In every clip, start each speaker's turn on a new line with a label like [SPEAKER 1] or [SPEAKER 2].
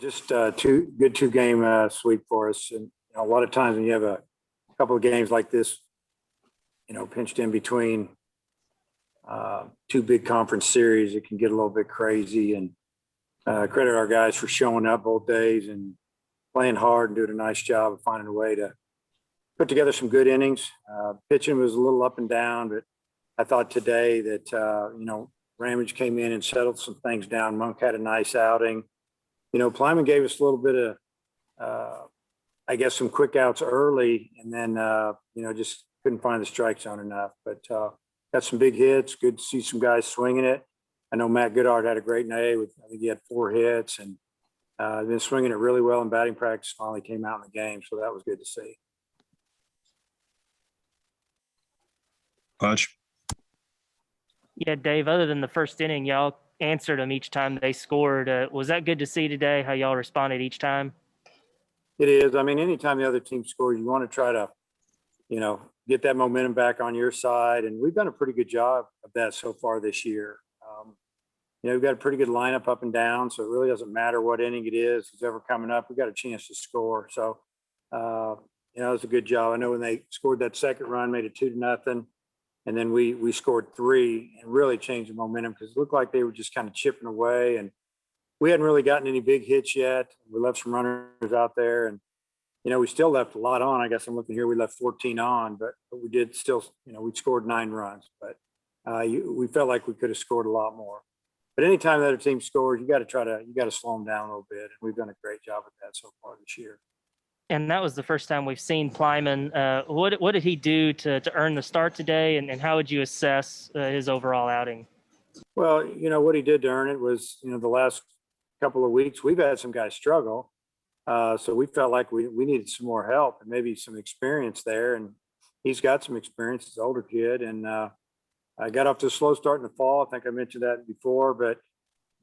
[SPEAKER 1] Just two-game sweep for us. And a lot of times when you have a couple of games like this, pinched in between two big conference series, it can get a little bit crazy. And credit our guys for showing up both days and playing hard and doing a nice job of finding a way to put together some good innings. Pitching was a little up and down, but I thought today that, Ramage came in and settled some things down. Monk had a nice outing. Plyman gave us a little bit of, some quick outs early, and then, just couldn't find the strike zone enough. But got some big hits. Good to see some guys swinging it. I know Matt Goodhart had a great night. I think he had 4 hits, and been swinging it really well in batting practice. Finally came out in the game, so that was good to see.
[SPEAKER 2] Punch.
[SPEAKER 3] Yeah, Dave, other than the first inning, y'all answered them each time they scored. Was that good to see today, how y'all responded each time?
[SPEAKER 1] It is. I mean, anytime the other team scores, you want to try to, get that momentum back on your side. And we've done a pretty good job of that so far this year. We've got a pretty good lineup up and down, so it really doesn't matter what inning it is. Who's ever coming up, we've got a chance to score. So, it was a good job. I know when they scored that second run, made it 2-0. And then we scored 3 and really changed the momentum because it looked like they were just kind of chipping away. And we hadn't really gotten any big hits yet. We left some runners out there. And, we still left a lot on. I guess I'm looking here. We left 14 on, but we did still, we scored 9 runs. But we felt like we could have scored a lot more. But anytime the other team scores, you got to slow them down a little bit. And we've done a great job with that so far this year.
[SPEAKER 3] And that was the first time we've seen Plyman. What did he do to earn the start today, and how would you assess his overall outing?
[SPEAKER 1] Well, what he did to earn it was, the last couple of weeks we've had some guys struggle. So we felt like we needed some more help and maybe some experience there. And he's got some experience. He's an older kid. And I got off to a slow start in the fall. I think I mentioned that before. But,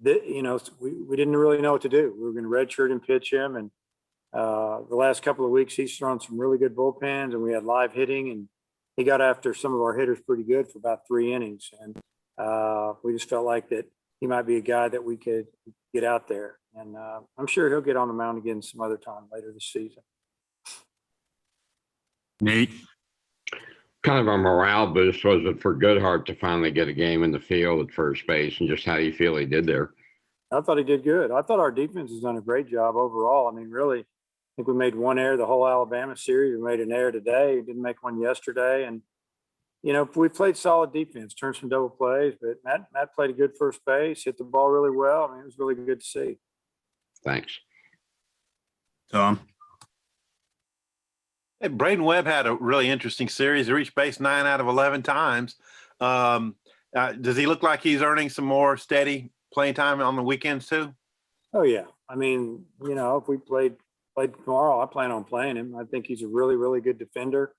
[SPEAKER 1] we didn't really know what to do. We were going to redshirt and pitch him. And the last couple of weeks, he's thrown some really good bullpens, and we had live hitting, and he got after some of our hitters pretty good for about 3 innings. And we just felt like that he might be a guy that we could get out there. And I'm sure he'll get on the mound again some other time later this season.
[SPEAKER 2] Nate?
[SPEAKER 4] Kind of a morale boost, was it, for Goodhart to finally get a game in the field at first base, and just how do you feel he did there?
[SPEAKER 1] I thought he did good. I thought our defense has done a great job overall. I mean, really, I think we made 1 error the whole Alabama series. We made an error today. We didn't make one yesterday. And, we played solid defense, turned some double plays. But Matt played a good first base, hit the ball really well. I mean, it was really good to see.
[SPEAKER 4] Thanks.
[SPEAKER 2] Tom?
[SPEAKER 5] Hey, Braden Webb had a really interesting series. He reached base 9 out of 11 times. Does he look like he's earning some more steady playing time on the weekends too?
[SPEAKER 1] Oh, yeah. I mean, if we played tomorrow, I plan on playing him. I think he's a really, really good defender.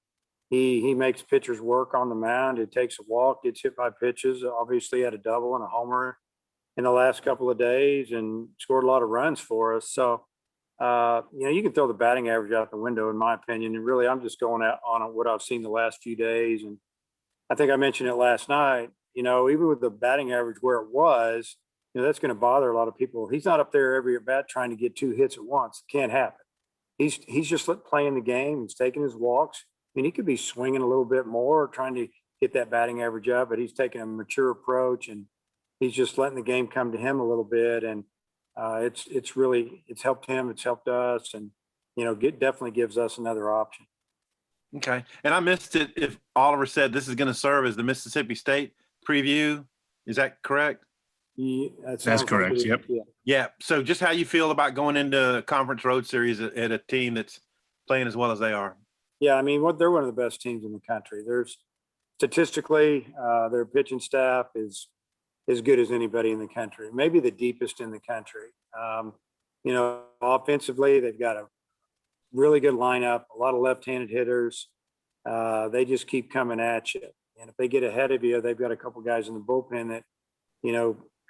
[SPEAKER 1] He makes pitchers work on the mound. He takes a walk, gets hit by pitches. Obviously had a double and a homer in the last couple of days and scored a lot of runs for us. So, you can throw the batting average out the window, in my opinion. And really, I'm just going out on what I've seen the last few days. And I think I mentioned it last night, even with the batting average where it was, that's going to bother a lot of people. He's not up there every at bat trying to get 2 hits at once. It can't happen. He's just playing the game. He's taking his walks. I mean, he could be swinging a little bit more, trying to get that batting average up, but he's taking a mature approach, and he's just letting the game come to him a little bit. And it's helped him. It's helped us, and definitely gives us another option.
[SPEAKER 5] Okay. And I missed it if Oliver said this is going to serve as the Mississippi State preview. Is that correct?
[SPEAKER 1] Yeah,
[SPEAKER 2] that's correct. Yep.
[SPEAKER 5] Yeah. So just how you feel about going into a conference road series at a team that's playing as well as they are?
[SPEAKER 1] Yeah, I mean, they're one of the best teams in the country. There's statistically, their pitching staff is as good as anybody in the country, maybe the deepest in the country. Offensively, they've got a really good lineup, a lot of left-handed hitters. They just keep coming at you. And if they get ahead of you, they've got a couple guys in the bullpen that,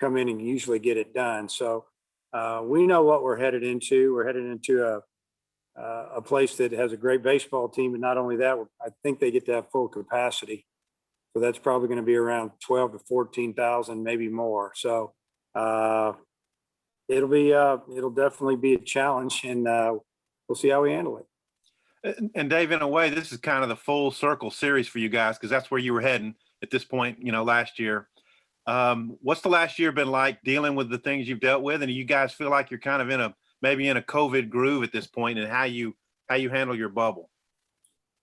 [SPEAKER 1] come in and usually get it done. So we know what we're headed into. We're headed into a place that has a great baseball team. And not only that, I think they get to have full capacity. So that's probably going to be around 12 to 14,000, maybe more. So it'll definitely be a challenge, and we'll see how we handle it.
[SPEAKER 5] And Dave, in a way, this is kind of the full circle series for you guys because that's where you were heading at this point, last year. What's the last year been like dealing with the things you've dealt with? And do you guys feel like you're kind of maybe in a COVID groove at this point, and how you handle your bubble?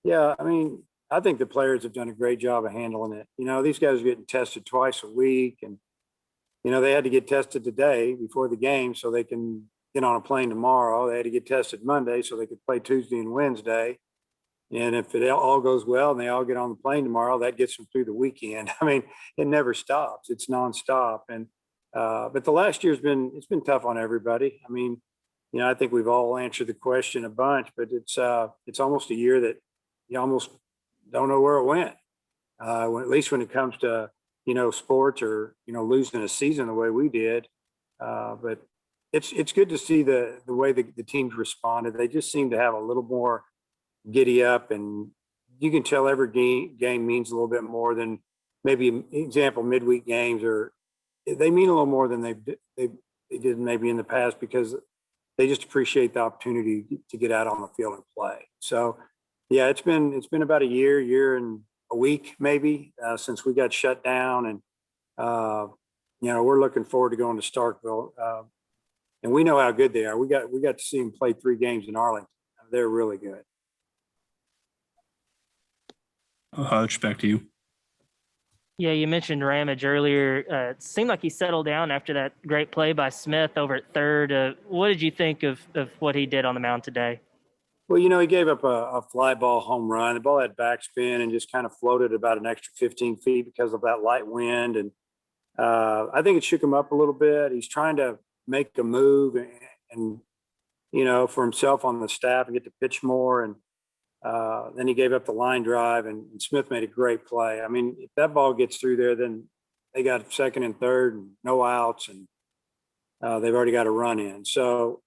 [SPEAKER 1] Yeah, I mean, I think the players have done a great job of handling it. These guys are getting tested twice a week, and they had to get tested today before the game so they can get on a plane tomorrow. They had to get tested Monday so they could play Tuesday and Wednesday. And if it all goes well and they all get on the plane tomorrow, that gets them through the weekend. I mean, it never stops. It's nonstop. And but the last year's been tough on everybody. I mean, I think we've all answered the question a bunch, but it's almost a year that you almost don't know where it went. At least when it comes to sports or losing a season the way we did. But it's good to see the way the teams responded. They just seem to have a little more giddy up, and you can tell every game means a little bit more than maybe example midweek games, or they mean a little more than they did maybe in the past because they just appreciate the opportunity to get out on the field and play. So yeah, it's been about a year and a week maybe since we got shut down, and we're looking forward to going to Starkville, and we know how good they are. We got to see them play 3 games in Arlington. They're really good.
[SPEAKER 2] Hutch, back to you.
[SPEAKER 3] Yeah, you mentioned Ramage earlier. It seemed like he settled down after that great play by Smith over at third. What did you think of what he did on the mound today?
[SPEAKER 1] Well, he gave up a fly ball home run. The ball had backspin and just kind of floated about an extra 15 feet because of that light wind. And I think it shook him up a little bit. He's trying to make a move and for himself on the staff and get to pitch more. And then he gave up the line drive, and Smith made a great play. I mean, if that ball gets through there, then they got second and third and no outs, and they've already got a run in. So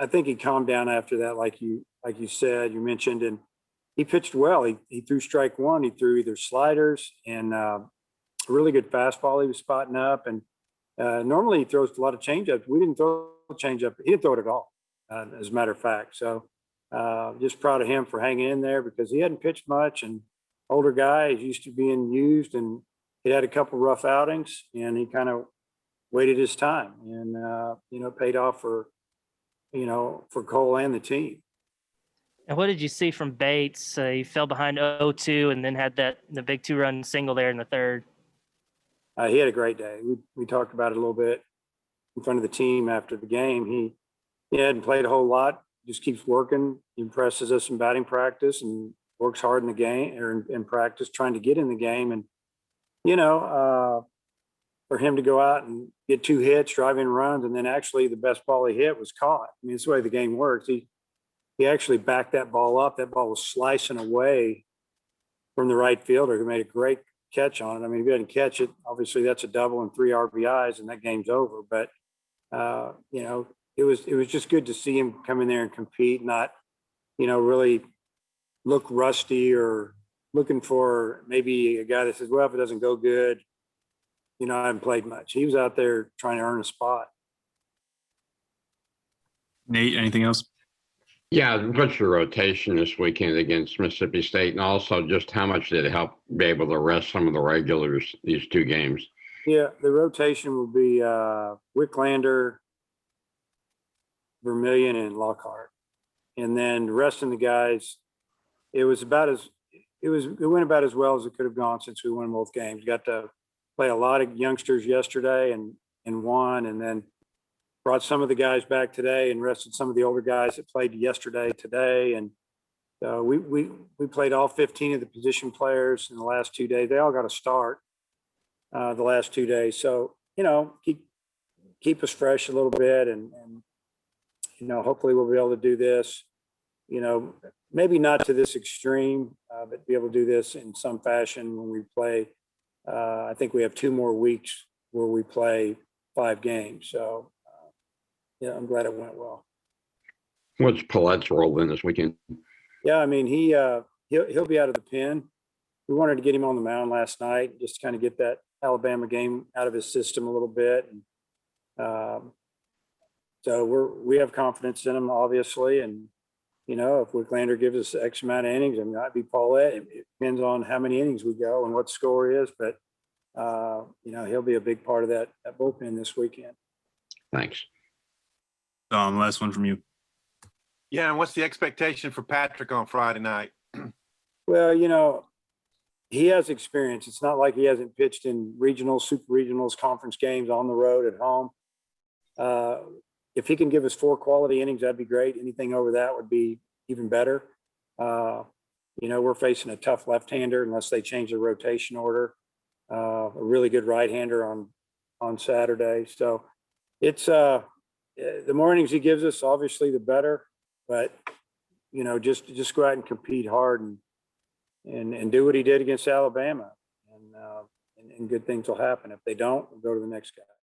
[SPEAKER 1] I think he calmed down after that, like you said, you mentioned, and he pitched well. He threw strike one. He threw either sliders and a really good fastball he was spotting up. And normally he throws a lot of changeups. We didn't throw a changeup. He didn't throw it at all, as a matter of fact. So just proud of him for hanging in there because he hadn't pitched much, and older guy, he's used to being used, and he had a couple rough outings, and he kind of waited his time, and paid off for Cole and the team.
[SPEAKER 3] And what did you see from Bates? He fell behind 0-2 and then had the big 2-run single there in the third.
[SPEAKER 1] He had a great day. We talked about it a little bit in front of the team after the game. He hadn't played a whole lot. Just keeps working. He impresses us in batting practice and works hard in the game or in practice, trying to get in the game. And for him to go out and get 2 hits, drive in runs, and then actually the best ball he hit was caught. I mean, it's the way the game works. He actually backed that ball up. That ball was slicing away from the right fielder who made a great catch on it. I mean, if he didn't catch it, obviously that's a double and 3 RBIs, and that game's over. But it was just good to see him come in there and compete, not really look rusty or looking for maybe a guy that says, well, if it doesn't go good, I haven't played much. He was out there trying to earn a spot.
[SPEAKER 2] Nate, anything else?
[SPEAKER 4] Yeah, what's your rotation this weekend against Mississippi State, and also just how much did it help be able to rest some of the regulars these 2 games?
[SPEAKER 1] Yeah, the rotation will be Wicklander, Vermillion, and Lockhart, and then the rest of the guys. It went about as well as it could have gone since we won both games. Got to play a lot of youngsters yesterday and won, and then brought some of the guys back today and rested some of the older guys that played yesterday today. And we played all 15 of the position players in the last 2 days. They all got a start the last 2 days. So keep us fresh a little bit, and hopefully we'll be able to do this. Maybe not to this extreme, but be able to do this in some fashion when we play. I think we have 2 more weeks where we play 5 games. So, I'm glad it went well.
[SPEAKER 4] What's Paulette's role in this weekend?
[SPEAKER 1] Yeah, I mean, he'll be out of the pen. We wanted to get him on the mound last night just to kind of get that Alabama game out of his system a little bit. And, So we have confidence in him, obviously. And, you know, if Wicklander gives us X amount of innings, it might be Paulette. It depends on how many innings we go and what the score is. But, you know, he'll be a big part of that bullpen this weekend.
[SPEAKER 4] Thanks.
[SPEAKER 2] Last one from you.
[SPEAKER 5] Yeah, and what's the expectation for Patrick on Friday night?
[SPEAKER 1] Well, you know, he has experience. It's not like he hasn't pitched in regionals, super regionals, conference games, on the road, at home. If he can give us 4 quality innings, that'd be great. Anything over that would be even better. You know, we're facing a tough left-hander unless they change the rotation order. A really good right-hander on Saturday. So it's the more innings he gives us, obviously the better. But you know, just go out and compete hard and do what he did against Alabama, and good things will happen. If they don't, we'll go to the next guy.